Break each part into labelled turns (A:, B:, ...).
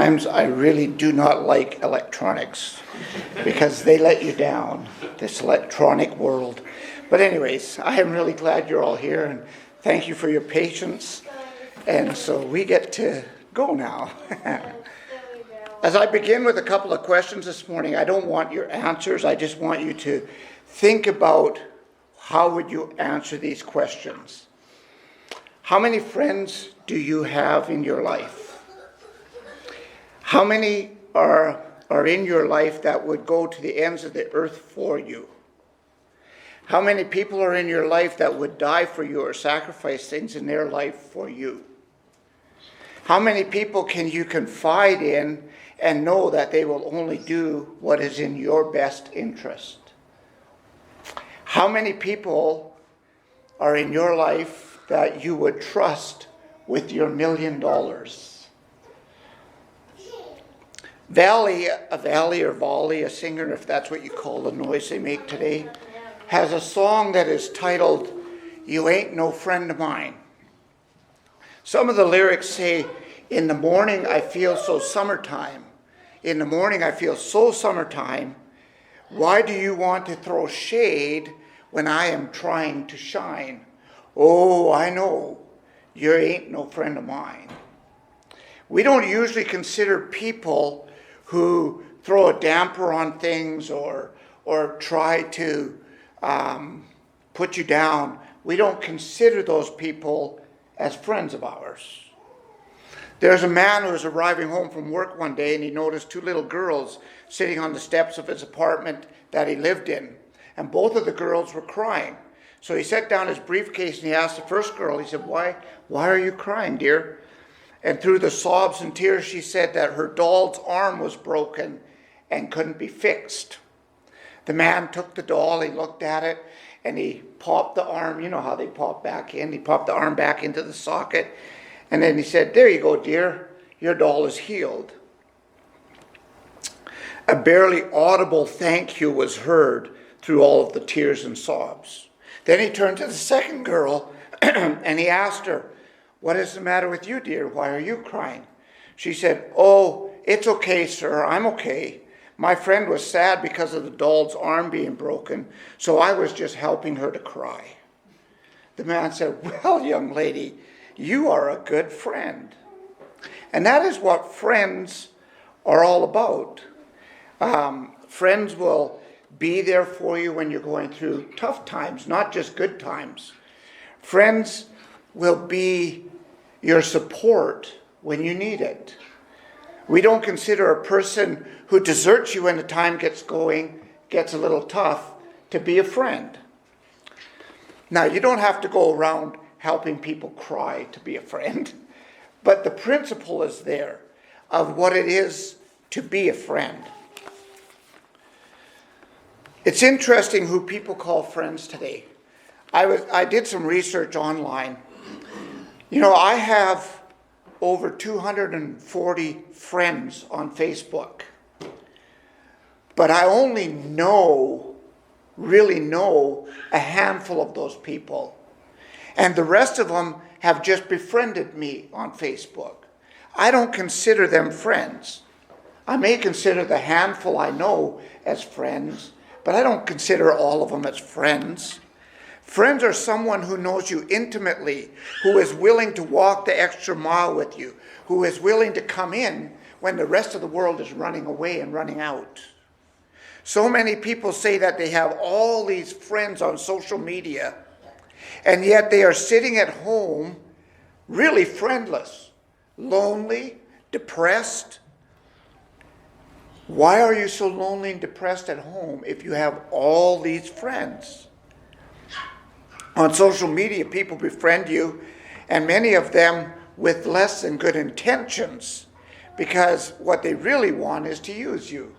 A: Sometimes I really do not like electronics because they let you down, this electronic world. But anyways, I am really glad you're all here, and thank you for your patience. And so we get to go now. As I begin with a couple of questions this morning, I don't want your answers. I just want you to think about how would you answer these questions. How many friends do you have in your life? How many are in your life that would go to the ends of the earth for you? How many people are in your life that would die for you or sacrifice things in their life for you? How many people can you confide in and know that they will only do what is in your best interest? How many people are in your life that you would trust with your $1 million? Valley, a singer, if that's what you call the noise they make today, has a song that is titled, "You Ain't No Friend of Mine." Some of the lyrics say, "In the morning I feel so summertime. In the morning I feel so summertime. Why do you want to throw shade when I am trying to shine? Oh, I know, you ain't no friend of mine." We don't usually consider people who throw a damper on things or try to put you down. We don't consider those people as friends of ours. There's a man who was arriving home from work one day, and he noticed two little girls sitting on the steps of his apartment that he lived in, and both of the girls were crying. So he set down his briefcase and he asked the first girl, he said, why are you crying, dear? And through the sobs and tears, she said that her doll's arm was broken and couldn't be fixed. The man took the doll, he looked at it, and he popped the arm. You know how they pop back in. He popped the arm back into the socket. And then he said, "There you go, dear. Your doll is healed." A barely audible thank you was heard through all of the tears and sobs. Then he turned to the second girl and he asked her, "What is the matter with you, dear? Why are you crying?" She said, "Oh, it's okay, sir. I'm okay. My friend was sad because of the doll's arm being broken, so I was just helping her to cry." The man said, "Well, young lady, you are a good friend." And that is what friends are all about. Friends will be there for you when you're going through tough times, not just good times. Friends will be your support when you need it. We don't consider a person who deserts you when the time gets a little tough, to be a friend. Now, you don't have to go around helping people cry to be a friend, but the principle is there of what it is to be a friend. It's interesting who people call friends today. I did some research online. You know, I have over 240 friends on Facebook, but I only really know a handful of those people. And the rest of them have just befriended me on Facebook. I don't consider them friends. I may consider the handful I know as friends, but I don't consider all of them as friends. Friends are someone who knows you intimately, who is willing to walk the extra mile with you, who is willing to come in when the rest of the world is running away and running out. So many people say that they have all these friends on social media, and yet they are sitting at home really friendless, lonely, depressed. Why are you so lonely and depressed at home if you have all these friends? On social media, people befriend you, and many of them with less than good intentions, because what they really want is to use you.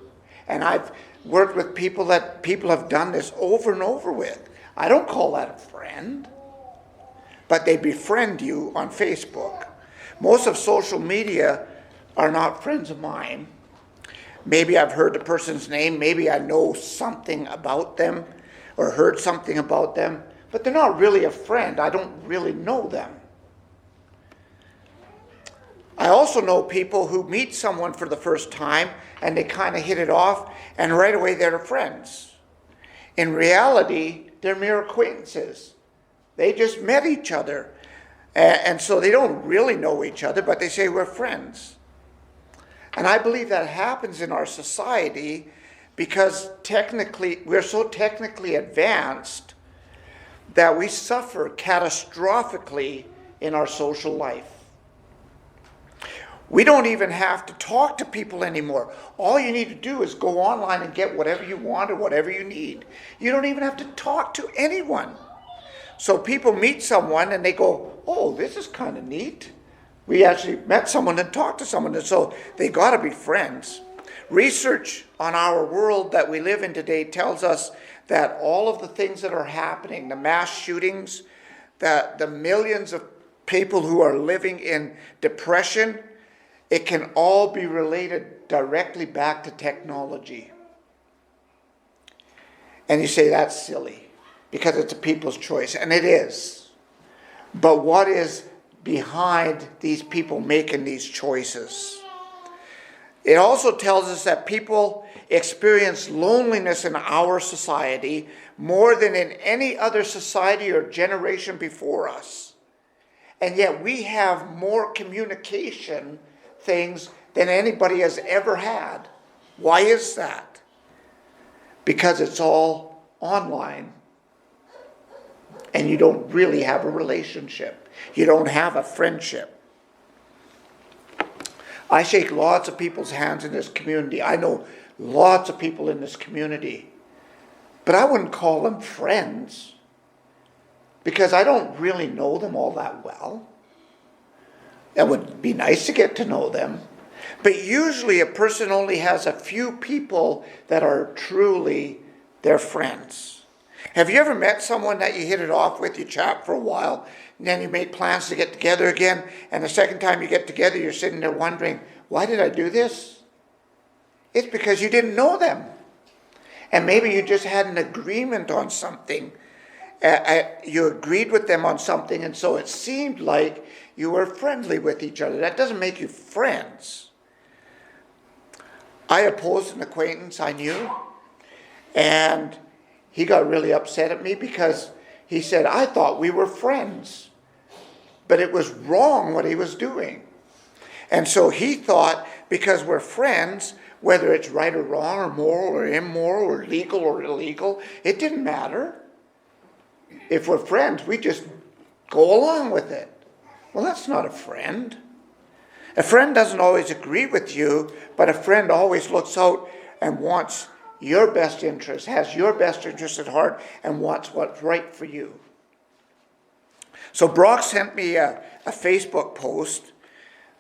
A: And I've worked with people that people have done this over and over with. I don't call that a friend, but they befriend you on Facebook. Most of social media are not friends of mine. Maybe I've heard the person's name, maybe I know something about them or heard something about them, but they're not really a friend. I don't really know them. I also know people who meet someone for the first time and they kind of hit it off, and right away they're friends. In reality, they're mere acquaintances. They just met each other. And so they don't really know each other, but they say we're friends. And I believe that happens in our society because we're so technically advanced that we suffer catastrophically in our social life. We don't even have to talk to people anymore. All you need to do is go online and get whatever you want or whatever you need. You don't even have to talk to anyone. So people meet someone and they go, oh, this is kind of neat. We actually met someone and talked to someone, and so they got to be friends. Research on our world that we live in today tells us that all of the things that are happening, the mass shootings, the millions of people who are living in depression, it can all be related directly back to technology. And you say that's silly because it's a people's choice, and it is. But what is behind these people making these choices? It also tells us that people experience loneliness in our society more than in any other society or generation before us. And yet we have more communication things than anybody has ever had. Why is that? Because it's all online. And you don't really have a relationship. You don't have a friendship. I shake lots of people's hands in this community. I know lots of people in this community. But I wouldn't call them friends because I don't really know them all that well. It would be nice to get to know them. But usually a person only has a few people that are truly their friends. Have you ever met someone that you hit it off with, you chat for a while, and then you make plans to get together again, and the second time you get together, you're sitting there wondering, why did I do this? It's because you didn't know them. And maybe you just had an agreement on something. You agreed with them on something, and so it seemed like you were friendly with each other. That doesn't make you friends. I opposed an acquaintance I knew, and he got really upset at me because he said, I thought we were friends. But it was wrong what he was doing. And so he thought because we're friends, whether it's right or wrong or moral or immoral or legal or illegal, it didn't matter. If we're friends, we just go along with it. Well, that's not a friend. A friend doesn't always agree with you, but a friend always looks out and wants your best interest, has your best interest at heart, and wants what's right for you. So Brock sent me a Facebook post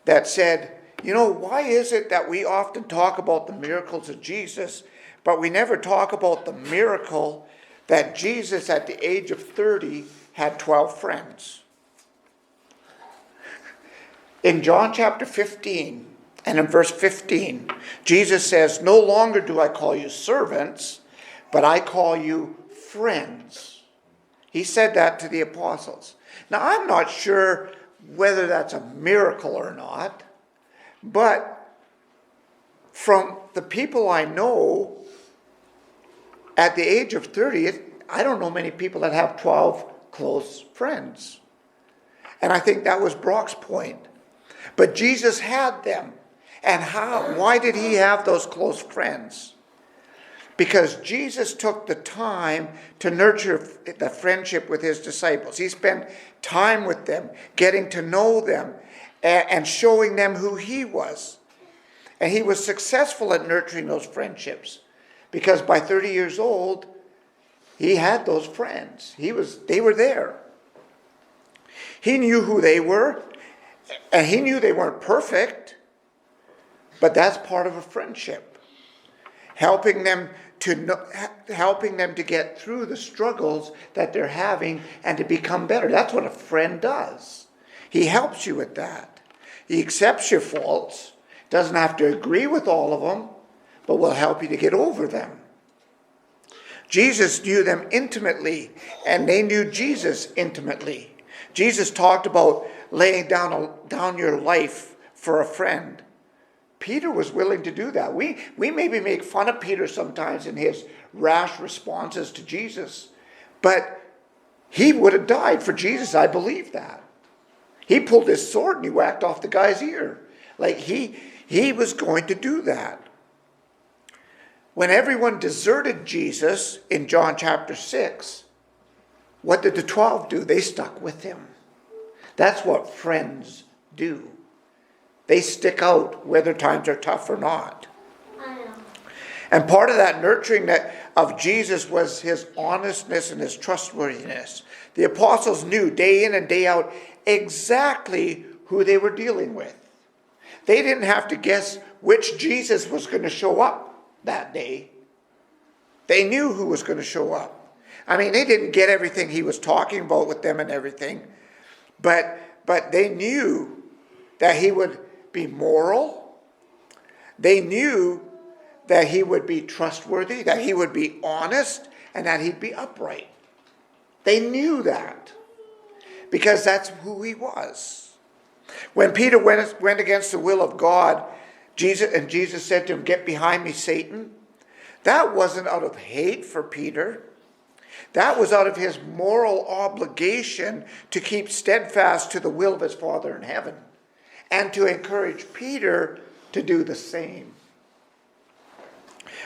A: that said, why is it that we often talk about the miracles of Jesus, but we never talk about the miracle that Jesus at the age of 30 had 12 friends? In John chapter 15, and in verse 15, Jesus says, no longer do I call you servants, but I call you friends. He said that to the apostles. Now, I'm not sure whether that's a miracle or not, but from the people I know, at the age of 30, I don't know many people that have 12 close friends. And I think that was Brock's point. But Jesus had them. And why did he have those close friends? Because Jesus took the time to nurture the friendship with his disciples. He spent time with them, getting to know them, and showing them who he was. And he was successful at nurturing those friendships. Because by 30 years old, he had those friends. They were there. He knew who they were, and he knew they weren't perfect. But that's part of a friendship. Helping them to get through the struggles that they're having and to become better. That's what a friend does. He helps you with that. He accepts your faults, doesn't have to agree with all of them, but will help you to get over them. Jesus knew them intimately, and they knew Jesus intimately. Jesus talked about laying down your life for a friend, Peter was willing to do that. We maybe make fun of Peter sometimes in his rash responses to Jesus, but he would have died for Jesus. I believe that. He pulled his sword and he whacked off the guy's ear. Like he was going to do that. When everyone deserted Jesus in John chapter 6, what did the 12 do? They stuck with him. That's what friends do. They stick out whether times are tough or not. And part of that nurturing of Jesus was his honestness and his trustworthiness. The apostles knew day in and day out exactly who they were dealing with. They didn't have to guess which Jesus was going to show up that day. They knew who was going to show up. I mean, they didn't get everything he was talking about with them and everything, but they knew that he would be moral. They knew that he would be trustworthy, that he would be honest, and that he'd be upright. They knew that because that's who he was. When Peter went against the will of God, Jesus said to him, "Get behind me, Satan." That wasn't out of hate for Peter. That was out of his moral obligation to keep steadfast to the will of his Father in heaven and to encourage Peter to do the same.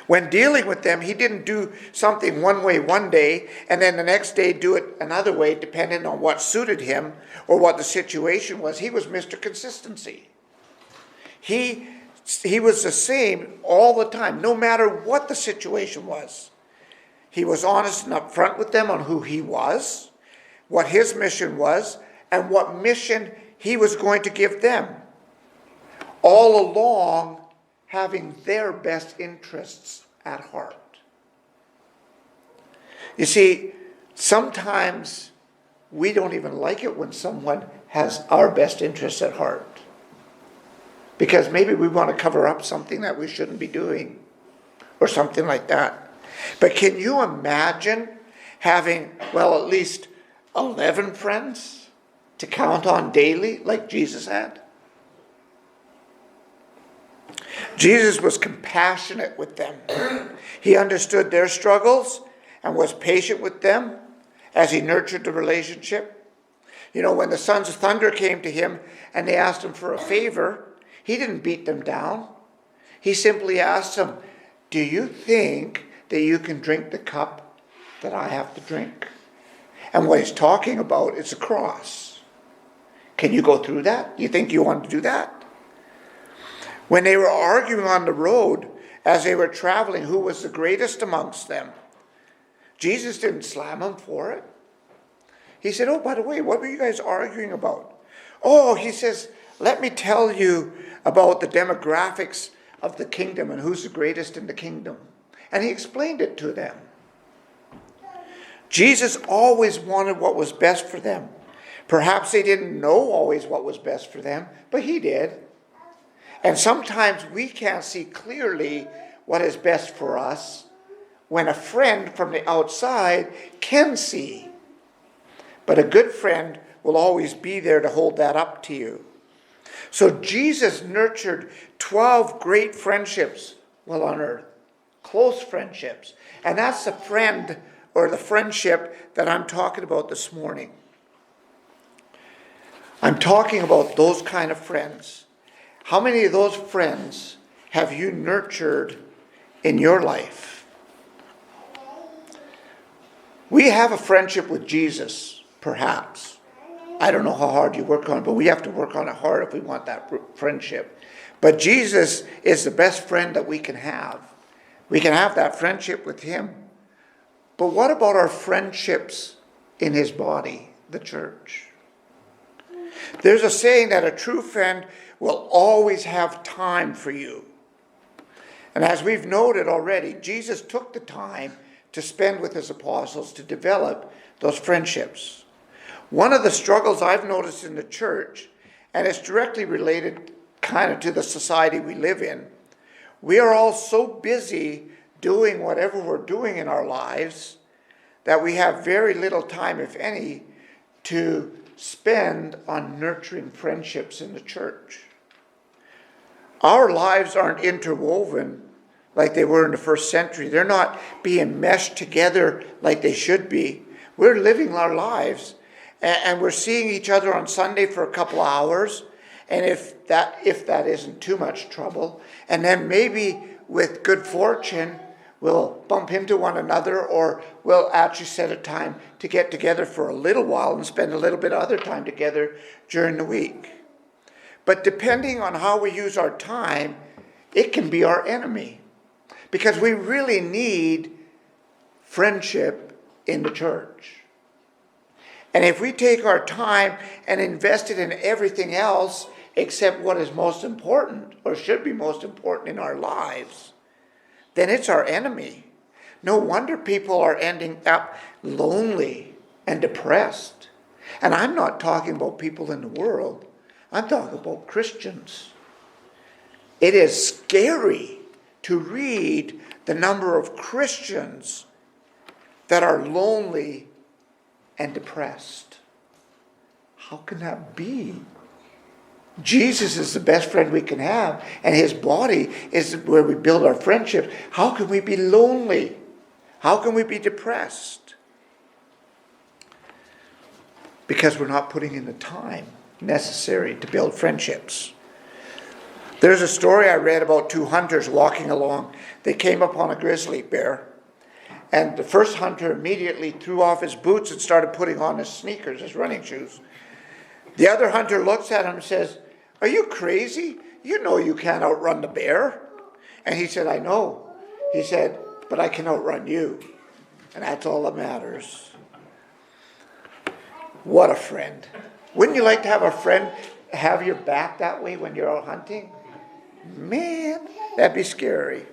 A: When dealing with them, he didn't do something one way one day and then the next day do it another way, depending on what suited him or what the situation was. He was Mr. Consistency. He was the same all the time, no matter what the situation was. He was honest and upfront with them on who he was, what his mission was, and what mission he was going to give them. All along, having their best interests at heart. You see, sometimes we don't even like it when someone has our best interests at heart. Because maybe we want to cover up something that we shouldn't be doing, or something like that. But can you imagine having, at least 11 friends to count on daily like Jesus had? Jesus was compassionate with them. He understood their struggles and was patient with them as he nurtured the relationship. You know, when the sons of thunder came to him and they asked him for a favor, he didn't beat them down. He simply asked them, "Do you think that you can drink the cup that I have to drink?" And what he's talking about is the cross. Can you go through that? You think you want to do that? When they were arguing on the road as they were traveling, who was the greatest amongst them, Jesus didn't slam them for it. He said, "Oh, by the way, what were you guys arguing about?" "Oh," he says, "let me tell you about the demographics of the kingdom and who's the greatest in the kingdom." And he explained it to them. Jesus always wanted what was best for them. Perhaps they didn't know always what was best for them, but he did. And sometimes we can't see clearly what is best for us when a friend from the outside can see. But a good friend will always be there to hold that up to you. So Jesus nurtured 12 great friendships while on earth. Close friendships. And that's the friend or the friendship that I'm talking about this morning. I'm talking about those kind of friends. How many of those friends have you nurtured in your life? We have a friendship with Jesus, perhaps. I don't know how hard you work on it, but we have to work on it hard if we want that friendship. But Jesus is the best friend that we can have. We can have that friendship with him. But what about our friendships in his body, the church? There's a saying that a true friend will always have time for you. And as we've noted already, Jesus took the time to spend with his apostles to develop those friendships. One of the struggles I've noticed in the church, and it's directly related kind of to the society we live in, we are all so busy doing whatever we're doing in our lives that we have very little time, if any, to spend on nurturing friendships in the church. Our lives aren't interwoven like they were in the first century. They're not being meshed together like they should be. We're living our lives, and we're seeing each other on Sunday for a couple of hours, and if that isn't too much trouble, and then maybe with good fortune, we'll bump into one another, or we'll actually set a time to get together for a little while and spend a little bit of other time together during the week. But depending on how we use our time, it can be our enemy. Because we really need friendship in the church. And if we take our time and invest it in everything else except what is most important or should be most important in our lives, then it's our enemy. No wonder people are ending up lonely and depressed. And I'm not talking about people in the world. I'm talking about Christians. It is scary to read the number of Christians that are lonely and depressed. How can that be? Jesus is the best friend we can have, and his body is where we build our friendships. How can we be lonely? How can we be depressed? Because we're not putting in the time necessary to build friendships. There's a story I read about two hunters walking along. They came upon a grizzly bear, and the first hunter immediately threw off his boots and started putting on his sneakers, his running shoes. The other hunter looks at him and says, "Are you crazy? You know you can't outrun the bear." And he said, "I know." He said, "But I can outrun you. And that's all that matters." What a friend. Wouldn't you like to have a friend have your back that way when you're out hunting? Man, that'd be scary.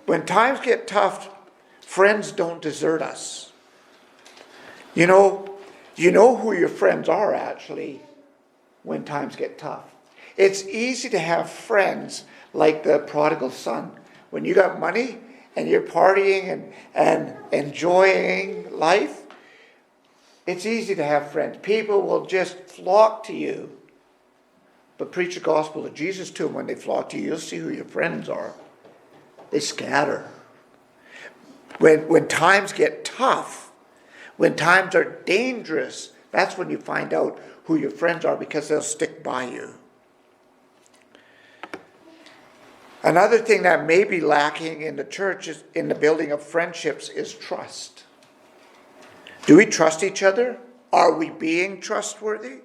A: When times get tough, friends don't desert us. You know who your friends are actually when times get tough. It's easy to have friends like the prodigal son. When you got money and you're partying and enjoying life, it's easy to have friends. People will just flock to you. But preach the gospel of Jesus to them when they flock to you. You'll see who your friends are. They scatter. When times get tough, when times are dangerous, that's when you find out who your friends are, because they'll stick by you. Another thing that may be lacking in the church is in the building of friendships is trust. Do we trust each other? Are we being trustworthy?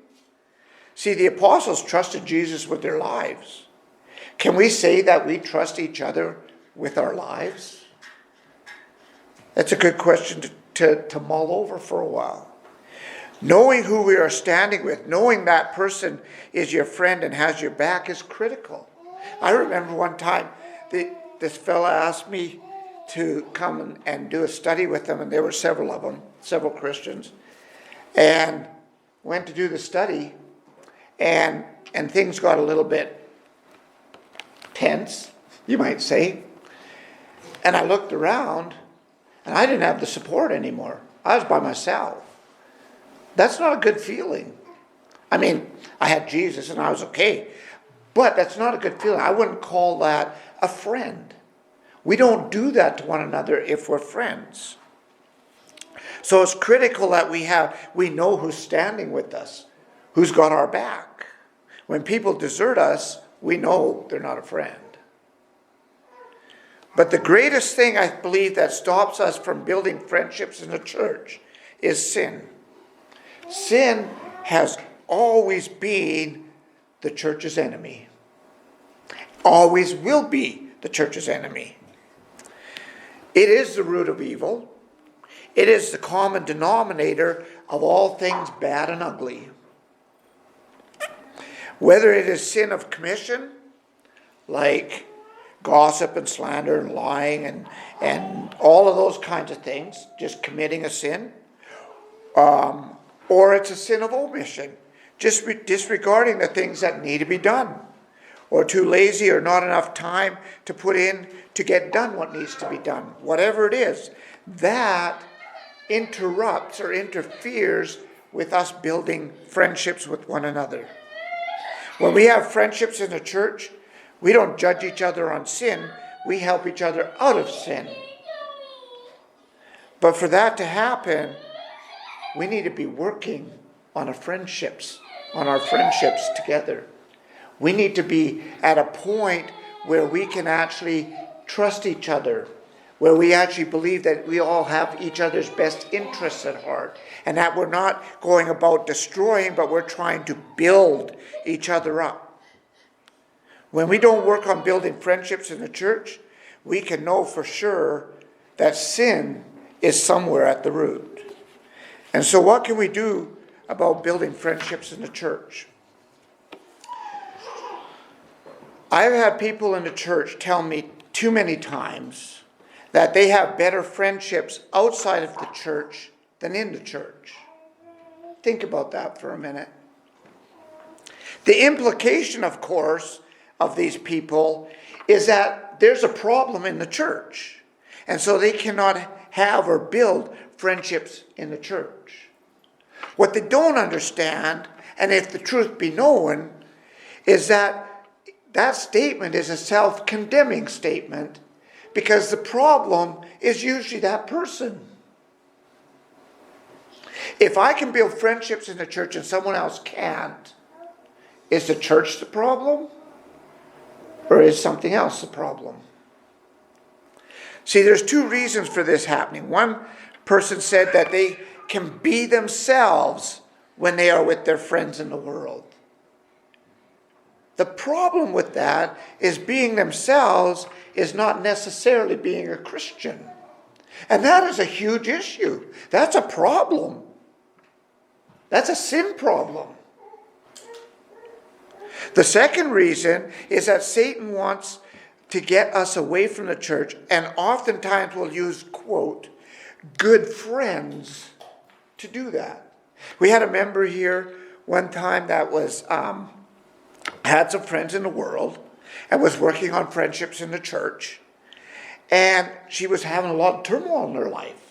A: See, the apostles trusted Jesus with their lives. Can we say that we trust each other with our lives? That's a good question to mull over for a while. Knowing who we are standing with, knowing that person is your friend and has your back is critical. I remember one time this fella asked me to come and do a study with them, and there were several of them, several Christians, and went to do the study, and things got a little bit tense, you might say. And I looked around, and I didn't have the support anymore. I was by myself. That's not a good feeling. I mean, I had Jesus and I was okay, but that's not a good feeling. I wouldn't call that a friend. We don't do that to one another if we're friends. So it's critical that we know who's standing with us, who's got our back. When people desert us, we know they're not a friend. But the greatest thing I believe that stops us from building friendships in the church is sin. Sin has always been the church's enemy. Always will be the church's enemy. It is the root of evil. It is the common denominator of all things bad and ugly. Whether it is sin of commission, like gossip and slander and lying and all of those kinds of things, just committing a sin, or it's a sin of omission, just disregarding the things that need to be done, or too lazy or not enough time to put in to get done what needs to be done. Whatever it is, that interrupts or interferes with us building friendships with one another. When we have friendships in the church, We don't judge each other on sin. We help each other out of sin. But for that to happen, we need to be working on our friendships together. We need to be at a point where we can actually trust each other, where we actually believe that we all have each other's best interests at heart, and that we're not going about destroying, but we're trying to build each other up. When we don't work on building friendships in the church, we can know for sure that sin is somewhere at the root. And so what can we do about building friendships in the church? I've had people in the church tell me too many times that they have better friendships outside of the church than in the church. Think about that for a minute. The implication, of course, of these people is that there's a problem in the church, and so they cannot have or build friendships in the church. What they don't understand, and if the truth be known, is that that statement is a self-condemning statement, because the problem is usually that person. If I can build friendships in the church and someone else can't, is the church the problem? Or is something else the problem? See, there's two reasons for this happening. One person said that they can be themselves when they are with their friends in the world. The problem with that is being themselves is not necessarily being a Christian. And that is a huge issue. That's a problem. That's a sin problem. The second reason is that Satan wants to get us away from the church, and oftentimes will use, quote, good friends to do that. We had a member here one time that was had some friends in the world and was working on friendships in the church, and she was having a lot of turmoil in her life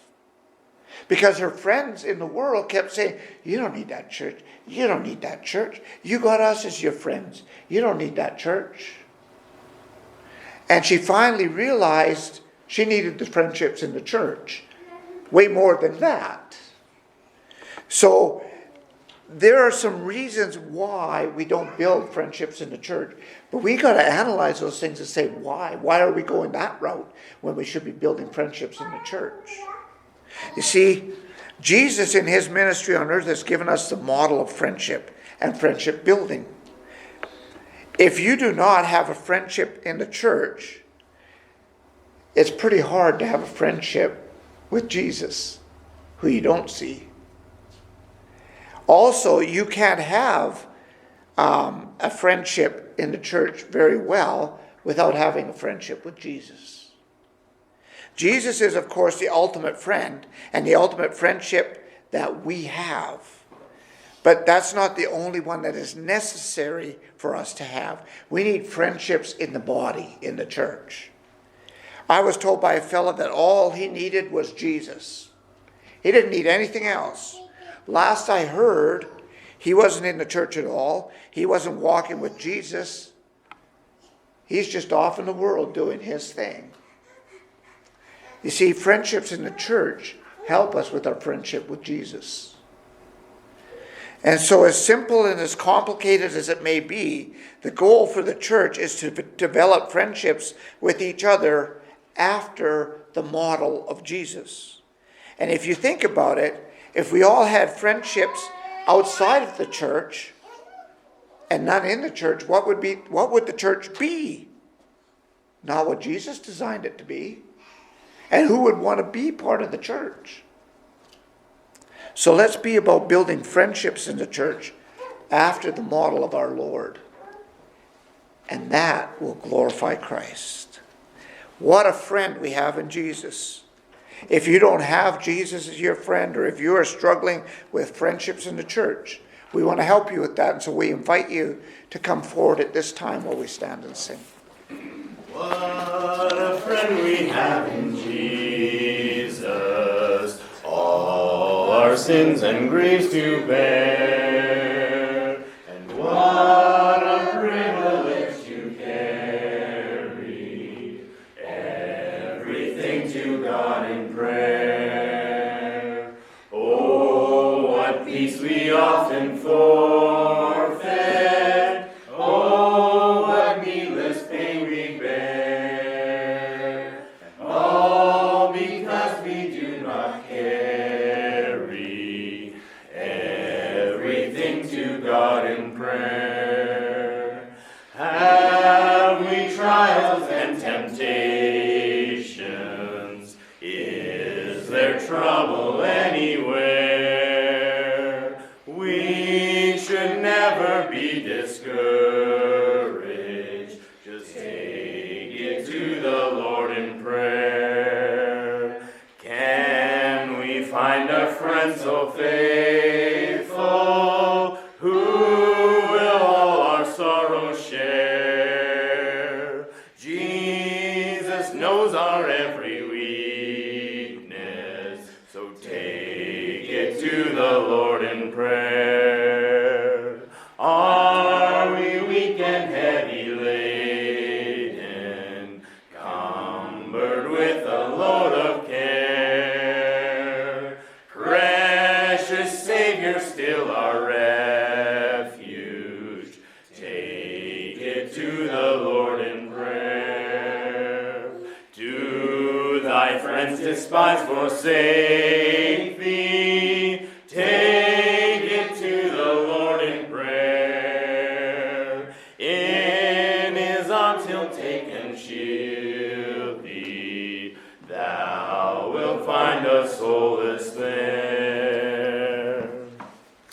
A: because her friends in the world kept saying, you don't need that church, you don't need that church, you got us as your friends, you don't need that church. And she finally realized she needed the friendships in the church way more than that. So there are some reasons why we don't build friendships in the church, but we got to analyze those things and say, why? Why are we going that route when we should be building friendships in the church? You see, Jesus in his ministry on earth has given us the model of friendship and friendship building. If you do not have a friendship in the church, it's pretty hard to have a friendship with Jesus, who you don't see. Also, you can't have a friendship in the church very well without having a friendship with Jesus. Jesus is, of course, the ultimate friend and the ultimate friendship that we have. But that's not the only one that is necessary for us to have. We need friendships in the body, in the church. I was told by a fellow that all he needed was Jesus. He didn't need anything else. Last I heard, he wasn't in the church at all. He wasn't walking with Jesus. He's just off in the world doing his thing. You see, friendships in the church help us with our friendship with Jesus. And so as simple and as complicated as it may be, the goal for the church is to develop friendships with each other after the model of Jesus. And if you think about it, if we all had friendships outside of the church and none in the church, what would the church be? Not what Jesus designed it to be. And who would want to be part of the church? So let's be about building friendships in the church after the model of our Lord. And that will glorify Christ. What a friend we have in Jesus. If you don't have Jesus as your friend, or if you are struggling with friendships in the church, we want to help you with that. And so we invite you to come forward at this time while we stand and sing.
B: What a friend we have in Jesus, all our sins and griefs to bear, and what a privilege to carry everything to God in prayer. Oh, what peace we often forfeit. Oh, what needless pain we bear. All because we do not carry everything to God in prayer. Have we trials and temptations? Is there trouble anywhere? We should never be discouraged. Just take it to the Lord in prayer. Can we find a friend so faithful who will all our sorrows share? Jesus knows our every weakness, so take it to the Lord in prayer. Are we weak and heavy laden, cumbered with a load of care? Precious Savior, still our refuge, take it to the Lord in prayer. Do thy friends despise, forsake thee? Take it to the Lord in prayer. In his arms he'll take and shield